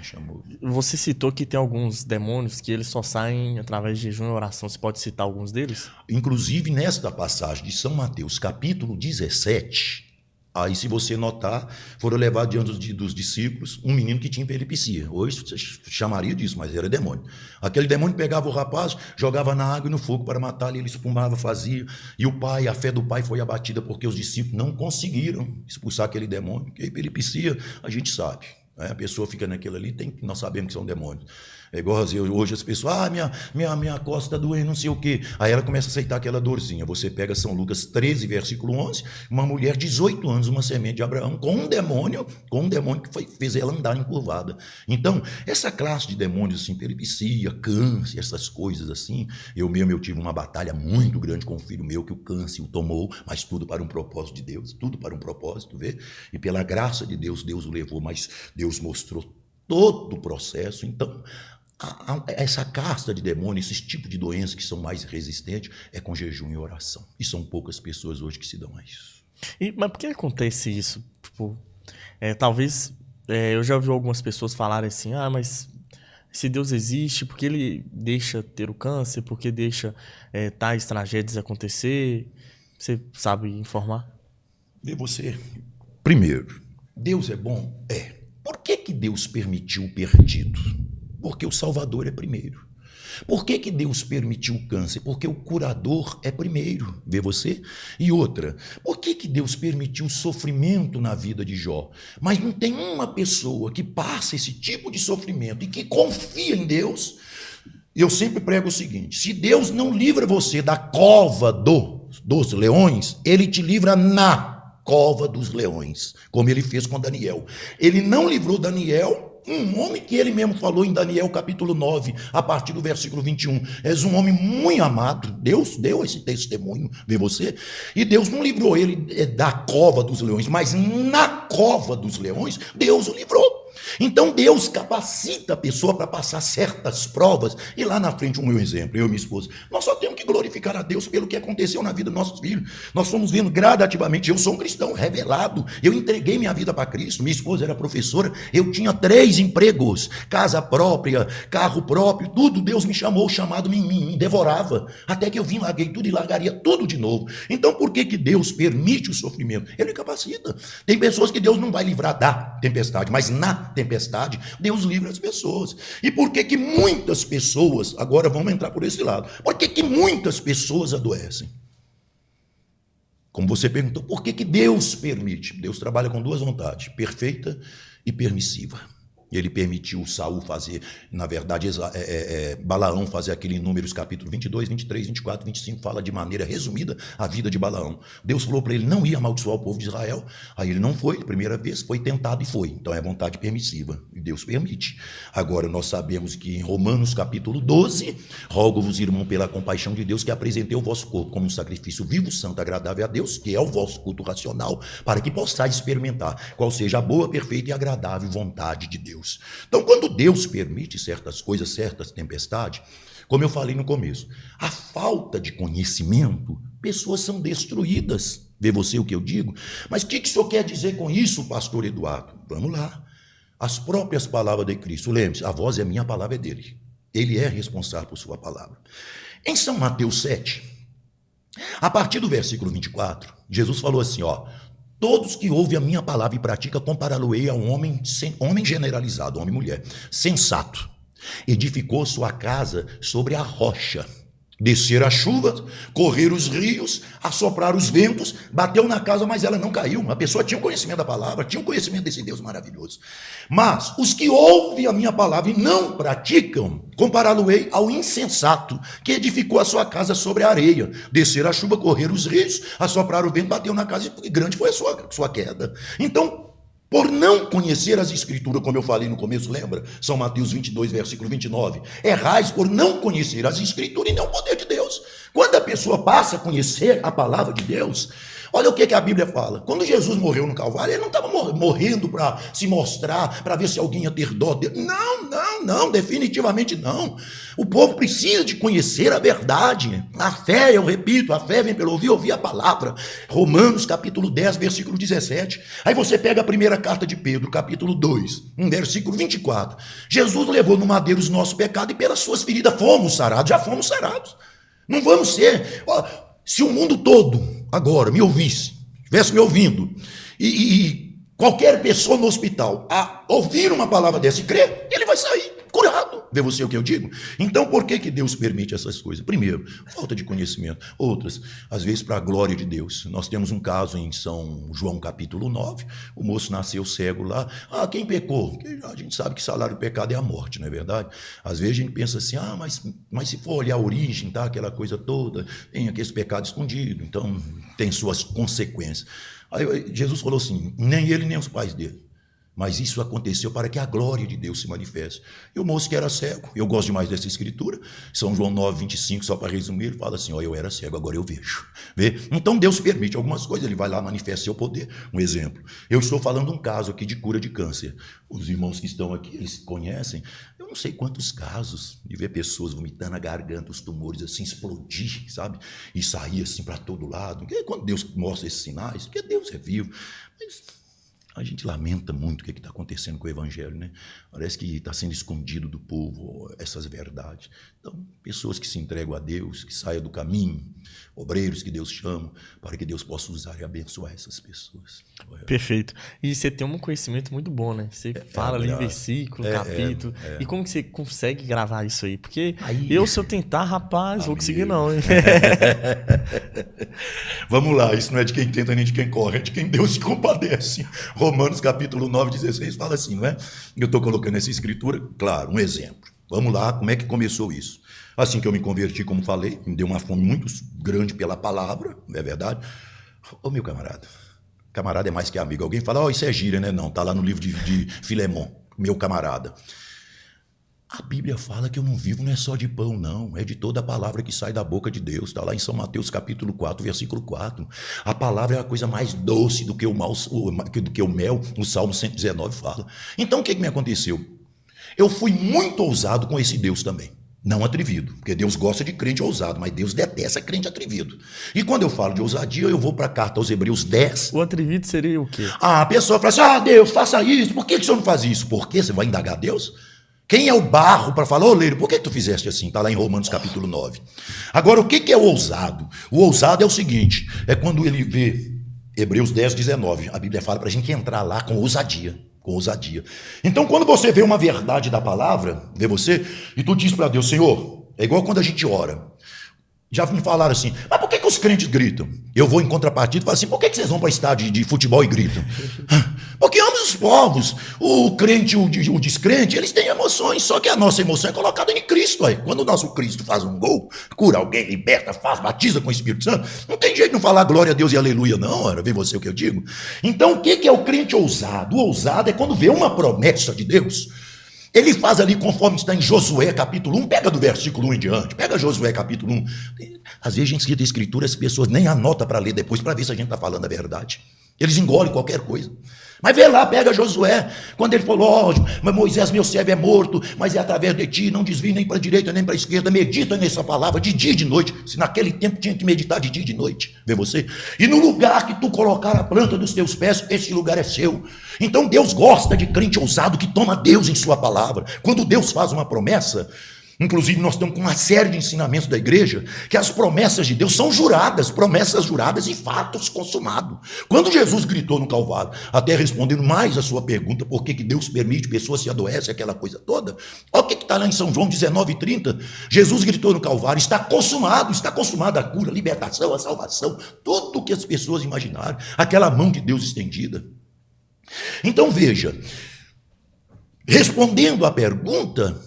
chamou. Você citou que tem alguns demônios que eles só saem através de jejum e oração. Você pode citar alguns deles? Inclusive, nesta passagem de São Mateus, capítulo 17, aí, se você notar, foram levados diante dos discípulos um menino que tinha epilepsia. Hoje você chamaria disso, mas era demônio. Aquele demônio pegava o rapaz, jogava na água e no fogo para matar, ele espumava, fazia. E o pai, a fé do pai foi abatida porque os discípulos não conseguiram expulsar aquele demônio. Porque a epilepsia, a gente sabe. A pessoa fica naquilo ali, nós sabemos que são demônios. É igual hoje as pessoas, minha costa doendo, não sei o quê. Aí ela começa a aceitar aquela dorzinha. Você pega São Lucas 13, versículo 11, uma mulher de 18 anos, uma semente de Abraão, com um demônio que fez ela andar encurvada. Então, essa classe de demônios, assim, epilepsia, câncer, essas coisas assim, eu tive uma batalha muito grande com um filho meu, que o câncer o tomou, mas tudo para um propósito de Deus, tudo para um propósito, vê? E pela graça de Deus, Deus o levou, mas Deus mostrou todo o processo. Então, essa casta de demônios, esse tipo de doenças que são mais resistentes, é com jejum e oração. E são poucas pessoas hoje que se dão a isso. Mas por que acontece isso? Tipo, talvez, eu já ouvi algumas pessoas falarem assim, mas se Deus existe, por que ele deixa ter o câncer? Por que deixa tais tragédias acontecer? Você sabe informar? Vê você. Primeiro, Deus é bom? É. Por que Deus permitiu o perdido? Porque o Salvador é primeiro. Por que Deus permitiu o câncer? Porque o curador é primeiro, vê você? E outra, por que Deus permitiu o sofrimento na vida de Jó? Mas não tem uma pessoa que passa esse tipo de sofrimento e que confia em Deus. Eu sempre prego o seguinte, se Deus não livra você da cova dos leões, ele te livra na cova dos leões, como ele fez com Daniel. Ele não livrou Daniel, um homem que ele mesmo falou em Daniel capítulo 9, a partir do versículo 21. És um homem muito amado. Deus deu esse testemunho, vê você? E Deus não livrou ele da cova dos leões, mas na cova dos leões, Deus o livrou. Então Deus capacita a pessoa para passar certas provas. E lá na frente, um meu exemplo, eu e minha esposa, nós só temos que glorificar a Deus pelo que aconteceu na vida dos nossos filhos. Nós fomos vendo gradativamente. Eu sou um cristão revelado, eu entreguei minha vida para Cristo. Minha esposa era professora, eu tinha 3 empregos, casa própria, carro próprio, tudo. Deus me chamou, o chamado me devorava, até que eu vim, larguei tudo e largaria tudo de novo. Então por que Deus permite o sofrimento? Ele capacita. Tem pessoas que Deus não vai livrar da tempestade, mas na tempestade, Deus livra as pessoas. E por que muitas pessoas, agora vamos entrar por esse lado, por que muitas pessoas adoecem? Como você perguntou, por que Deus permite? Deus trabalha com 2 vontades, perfeita e permissiva. Ele permitiu Saul fazer, na verdade, Balaão fazer aquele em Números capítulo 22, 23, 24, 25, fala de maneira resumida a vida de Balaão. Deus falou para ele não ir amaldiçoar o povo de Israel, aí ele não foi, primeira vez, foi tentado e foi. Então é vontade permissiva, e Deus permite. Agora nós sabemos que em Romanos capítulo 12, rogo-vos, irmão, pela compaixão de Deus, que apresentei o vosso corpo como um sacrifício vivo, santo, agradável a Deus, que é o vosso culto racional, para que possais experimentar qual seja a boa, perfeita e agradável vontade de Deus. Então, quando Deus permite certas coisas, certas tempestades, como eu falei no começo, a falta de conhecimento, pessoas são destruídas. Vê você o que eu digo? Mas o que o senhor quer dizer com isso, pastor Eduardo? Vamos lá. As próprias palavras de Cristo. Lembre-se, a voz é minha, a palavra é dele. Ele é responsável por sua palavra. Em São Mateus 7, a partir do versículo 24, Jesus falou assim, todos que ouvem a minha palavra e praticam, compará-lo-ei a um homem generalizado, homem e mulher, sensato. Edificou sua casa sobre a rocha. Descer a chuva, correr os rios, assoprar os ventos, bateu na casa, mas ela não caiu. A pessoa tinha o conhecimento da palavra, tinha o conhecimento desse Deus maravilhoso. Mas os que ouvem a minha palavra e não praticam, compará-lo-ei ao insensato, que edificou a sua casa sobre a areia. Descer a chuva, correr os rios, assoprar o vento, bateu na casa e grande foi a sua queda. Então, por não conhecer as escrituras, como eu falei no começo, lembra? São Mateus 22, versículo 29. Errais por não conhecer as escrituras e não o poder de Deus. Quando a pessoa passa a conhecer a palavra de Deus, olha o que a Bíblia fala. Quando Jesus morreu no Calvário, ele não estava morrendo para se mostrar, para ver se alguém ia ter dó dele. Não. Não, definitivamente não. O povo precisa de conhecer a verdade. A fé, eu repito, a fé vem pelo ouvir a palavra. Romanos capítulo 10, versículo 17. Aí você pega a primeira carta de Pedro, capítulo 2, versículo 24. Jesus levou no madeiro os nossos pecados e pelas suas feridas fomos sarados. Já fomos sarados. Não vamos ser. Se o mundo todo agora me ouvisse, estivesse me ouvindo, e qualquer pessoa no hospital a ouvir uma palavra dessa e crer, ele vai sair curado. Vê você o que eu digo? Então, por que Deus permite essas coisas? Primeiro, falta de conhecimento. Outras, às vezes, para a glória de Deus. Nós temos um caso em São João, capítulo 9. O moço nasceu cego lá. Quem pecou? Porque a gente sabe que salário do pecado é a morte, não é verdade? Às vezes a gente pensa assim, mas se for olhar a origem, tá? Aquela coisa toda, tem aquele pecado escondido, então tem suas consequências. Aí Jesus falou assim, nem ele nem os pais dele. Mas isso aconteceu para que a glória de Deus se manifeste. E o moço que era cego, eu gosto demais dessa escritura, São João 9, 25, só para resumir, ele fala assim, eu era cego, agora eu vejo. Vê? Então Deus permite algumas coisas, ele vai lá, manifesta seu poder. Um exemplo, eu estou falando um caso aqui de cura de câncer. Os irmãos que estão aqui, eles conhecem, eu não sei quantos casos de ver pessoas vomitando a garganta, os tumores assim, explodir, sabe? E sair assim para todo lado. Porque quando Deus mostra esses sinais, porque Deus é vivo, mas a gente lamenta muito o que está acontecendo com o evangelho, né? Parece que está sendo escondido do povo essas verdades. Então, pessoas que se entregam a Deus, que saiam do caminho, obreiros que Deus chama, para que Deus possa usar e abençoar essas pessoas. Perfeito. E você tem um conhecimento muito bom, né? Você fala ali versículo, capítulo. E como que você consegue gravar isso aí? Porque se eu tentar, rapaz, vou conseguir não, hein? Vamos lá, isso não é de quem tenta nem de quem corre, é de quem Deus se compadece. Romanos capítulo 9, 16 fala assim, não é? Eu estou colocando essa escritura, claro, um exemplo. Vamos lá, como é que começou isso? Assim que eu me converti, como falei, me deu uma fome muito grande pela palavra, não é verdade? Ô meu camarada é mais que amigo. Alguém fala, isso é gíria, né? Não, está lá no livro de Filemon, meu camarada. A Bíblia fala que eu não vivo não é só de pão, não. É de toda a palavra que sai da boca de Deus. Está lá em São Mateus capítulo 4, versículo 4. A palavra é a coisa mais doce do que o mel, o Salmo 119 fala. Então o que me aconteceu? Eu fui muito ousado com esse Deus também. Não atrevido, porque Deus gosta de crente ousado, mas Deus detesta crente atrevido. E quando eu falo de ousadia, eu vou para a carta aos Hebreus 10. O atrevido seria o quê? A pessoa fala assim, Deus, faça isso. Por que o senhor não faz isso? Por quê? Você vai indagar Deus? Quem é o barro para falar, Leiro, por que tu fizeste assim? Está lá em Romanos capítulo 9. Agora, o que é o ousado? O ousado é o seguinte, é quando ele vê Hebreus 10, 19. A Bíblia fala para a gente entrar lá com ousadia. Então, quando você vê uma verdade da palavra, vê você, e tu diz para Deus, Senhor, é igual quando a gente ora. Já me falaram assim, mas por que os crentes gritam? Eu vou em contrapartida e falo assim, por que vocês vão para estádio de futebol e gritam? Porque ambos os povos, o crente e o descrente, eles têm emoções, só que a nossa emoção é colocada em Cristo. Aí. Quando o nosso Cristo faz um gol, cura alguém, liberta, batiza com o Espírito Santo, não tem jeito de não falar glória a Deus e aleluia, não, ora, vê você o que eu digo. Então, o que é o crente ousado? O ousado é quando vê uma promessa de Deus. Ele faz ali conforme está em Josué capítulo 1, pega do versículo 1 em diante, pega Josué capítulo 1. Às vezes a gente cita a escritura, as pessoas nem anotam para ler depois, para ver se a gente está falando a verdade. Eles engolem qualquer coisa. Mas vê lá, pega Josué, quando ele falou, mas Moisés, meu servo, é morto, mas é através de ti, não desvie nem para a direita nem para a esquerda, medita nessa palavra de dia e de noite, se naquele tempo tinha que meditar de dia e de noite, vê você? E no lugar que tu colocar a planta dos teus pés, esse lugar é seu. Então Deus gosta de crente ousado que toma Deus em sua palavra. Quando Deus faz uma promessa, inclusive nós estamos com uma série de ensinamentos da igreja, que as promessas de Deus são juradas, promessas juradas e fatos consumados. Quando Jesus gritou no Calvário, até respondendo mais a sua pergunta, por que Deus permite pessoas se adoecem, aquela coisa toda, olha o que está lá em São João 19:30, Jesus gritou no Calvário, está consumada a cura, a libertação, a salvação, tudo o que as pessoas imaginaram, aquela mão de Deus estendida. Então veja, respondendo a pergunta,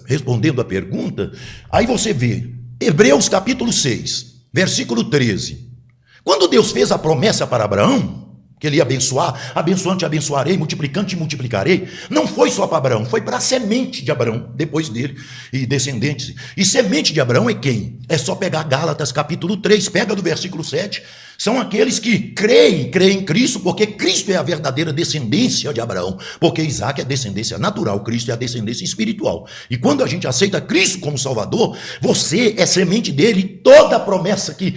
aí você vê, Hebreus capítulo 6, versículo 13. Quando Deus fez a promessa para Abraão, que ele ia abençoar, abençoando te abençoarei, multiplicando te multiplicarei, não foi só para Abraão, foi para a semente de Abraão, depois dele, e descendentes. E semente de Abraão é quem? É só pegar Gálatas capítulo 3, pega do versículo 7, São aqueles que creem em Cristo, porque Cristo é a verdadeira descendência de Abraão, porque Isaac é a descendência natural, Cristo é a descendência espiritual. E quando a gente aceita Cristo como Salvador, você é semente dele, e toda a promessa que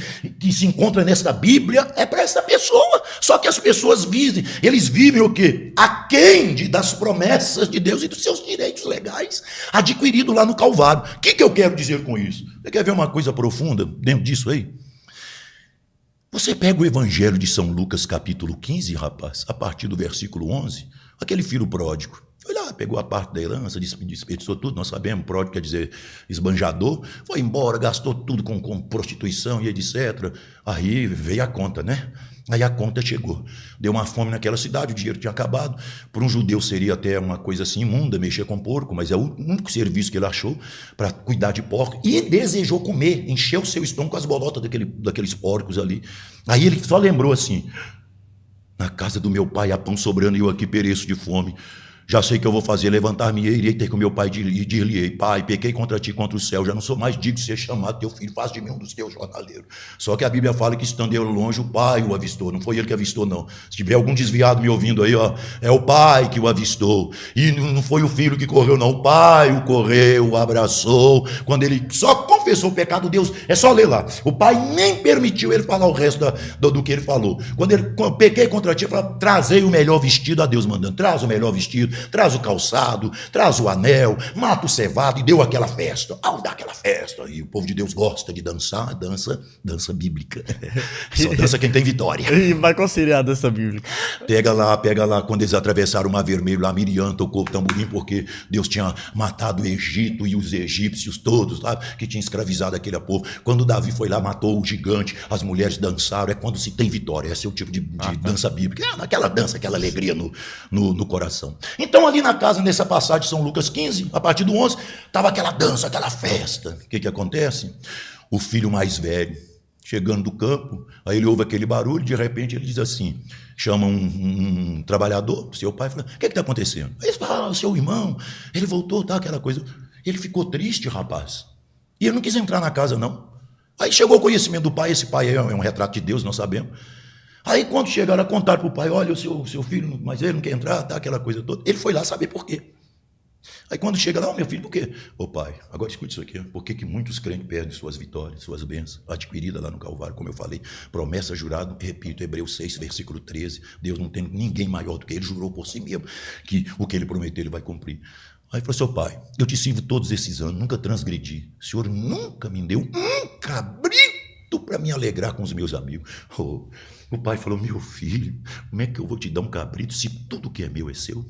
se encontra nesta Bíblia é para essa pessoa. Só que as pessoas vivem, eles vivem o quê? Aquém das promessas de Deus e dos seus direitos legais adquiridos lá no Calvário. O que eu quero dizer com isso? Você quer ver uma coisa profunda dentro disso aí? Você pega o Evangelho de São Lucas, capítulo 15, rapaz, a partir do versículo 11, aquele filho pródigo, foi lá, pegou a parte da herança, desperdiçou tudo, nós sabemos, pródigo quer dizer esbanjador, foi embora, gastou tudo com prostituição e etc. Aí veio a conta, né? Aí a conta chegou, deu uma fome naquela cidade, o dinheiro tinha acabado, para um judeu seria até uma coisa assim imunda, mexer com porco, mas é o único serviço que ele achou para cuidar de porco, e desejou comer, encheu o seu estômago com as bolotas daqueles porcos ali. Aí ele só lembrou assim, na casa do meu pai há pão sobrando e eu aqui pereço de fome. Já sei que eu vou fazer, levantar-me e irei ter com meu pai e dir-lhe: Pai, pequei contra ti, contra o céu, já não sou mais digno de ser chamado teu filho, faz de mim um dos teus jornaleiros. Só que a Bíblia fala que estando eu longe, o pai o avistou, não foi ele que avistou, não. Se tiver algum desviado me ouvindo aí, ó, é o pai que o avistou, e não foi o filho que correu, não, o pai o correu, o abraçou, quando ele só confessou o pecado, Deus, é só ler lá, o pai nem permitiu ele falar o resto do que ele falou. Quando ele pequei contra ti, ele falou: trazei o melhor vestido, a Deus mandando, traz o melhor vestido, traz o calçado, traz o anel, mata o cevado, e deu aquela festa. Ao dar aquela festa, e o povo de Deus gosta de dançar, dança bíblica. Só dança quem tem vitória. E vai qual seria a dança bíblica? Pega lá, quando eles atravessaram o Mar Vermelho, lá Miriam tocou o tamborim, porque Deus tinha matado o Egito e os egípcios todos, sabe, que tinha escravizado aquele povo. Quando Davi foi lá, matou o gigante, as mulheres dançaram, é quando se tem vitória. Esse é o tipo de dança bíblica, aquela dança, aquela alegria no coração. Então ali na casa, nessa passagem de São Lucas 15, a partir do 11, estava aquela dança, aquela festa. O que acontece? O filho mais velho, chegando do campo, aí ele ouve aquele barulho, de repente ele diz assim, chama um trabalhador, seu pai, fala: o que está acontecendo? Ele fala: seu irmão, ele voltou, tá, aquela coisa. Ele ficou triste, rapaz, e ele não quis entrar na casa, não. Aí chegou o conhecimento do pai, esse pai é um retrato de Deus, nós sabemos. Aí quando chegaram a contar para o pai: olha, o seu filho, mas ele não quer entrar, tá, aquela coisa toda. Ele foi lá saber por quê. Aí quando chega lá: meu filho, por quê? Ô pai, agora escute isso aqui, por que muitos crentes perdem suas vitórias, suas bênçãos, adquiridas lá no Calvário, como eu falei, promessa jurada, repito, Hebreus 6, versículo 13, Deus não tem ninguém maior do que ele, jurou por si mesmo, que o que ele prometeu ele vai cumprir. Aí ele falou: seu pai, eu te sirvo todos esses anos, nunca transgredi, o senhor nunca me deu um cabrito para me alegrar com os meus amigos. Oh, o pai falou: meu filho, como é que eu vou te dar um cabrito se tudo que é meu é seu?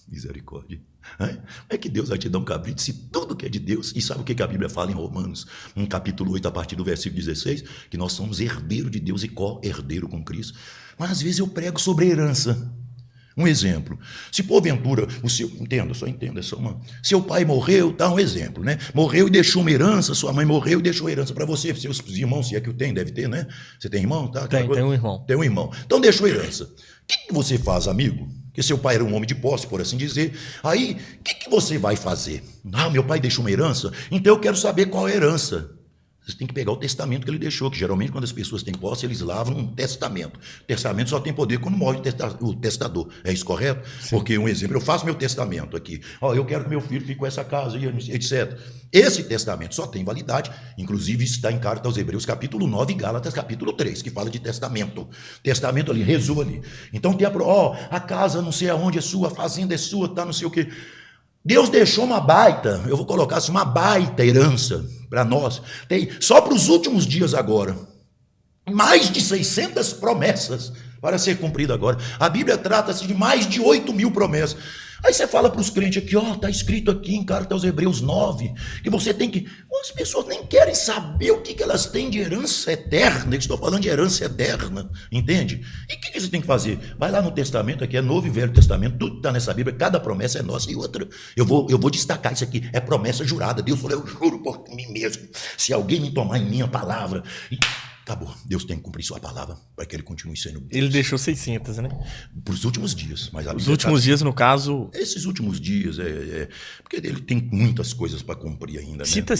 Misericórdia. Como é que Deus vai te dar um cabrito se tudo que é de Deus? E sabe o que a Bíblia fala em Romanos, no capítulo 8, a partir do versículo 16? Que nós somos herdeiro de Deus e co-herdeiro com Cristo. Mas às vezes eu prego sobre herança. Um exemplo: se porventura o seu, entenda, é só uma. Seu pai morreu, tá, um exemplo, né? Morreu e deixou uma herança, sua mãe morreu e deixou herança para você, seus irmãos, se é que o tem, deve ter, né? Você tem irmão, tá? Tem um irmão. Tem um irmão. Então deixou herança. O que você faz, amigo? Porque seu pai era um homem de posse, por assim dizer. Aí, o que você vai fazer? Ah, meu pai deixou uma herança, então eu quero saber qual é a herança. Você tem que pegar o testamento que ele deixou, que geralmente quando as pessoas têm posse, eles lavam um testamento. O testamento só tem poder quando morre o testador. É isso correto? Sim. Porque, um exemplo, eu faço meu testamento aqui. Eu quero que meu filho fique com essa casa, etc. Esse testamento só tem validade, inclusive isso está em carta aos Hebreus, capítulo 9, e Gálatas, capítulo 3, que fala de testamento. Testamento ali, resumo ali. Então tem a casa não sei aonde é sua, a fazenda é sua, tá, não sei o quê. Deus deixou uma baita, eu vou colocar assim, uma baita herança para nós. Tem só para os últimos dias agora, mais de 600 promessas para ser cumprida agora. A Bíblia trata-se de mais de 8.000 promessas. Aí você fala para os crentes aqui, está escrito aqui em carta aos Hebreus 9, que você tem que... As pessoas nem querem saber o que elas têm de herança eterna. Eu estou falando de herança eterna, entende? E o que você tem que fazer? Vai lá no Testamento, aqui é Novo e Velho Testamento, tudo está nessa Bíblia, cada promessa é nossa. E outra, eu vou destacar isso aqui, é promessa jurada. Deus falou: eu juro por mim mesmo, se alguém me tomar em minha palavra... Acabou. Deus tem que cumprir sua palavra para que ele continue sendo Deus. Ele deixou 600, né? Para os últimos dias. Mas os últimos dias, no caso... Esses últimos dias, porque ele tem muitas coisas para cumprir ainda. Cita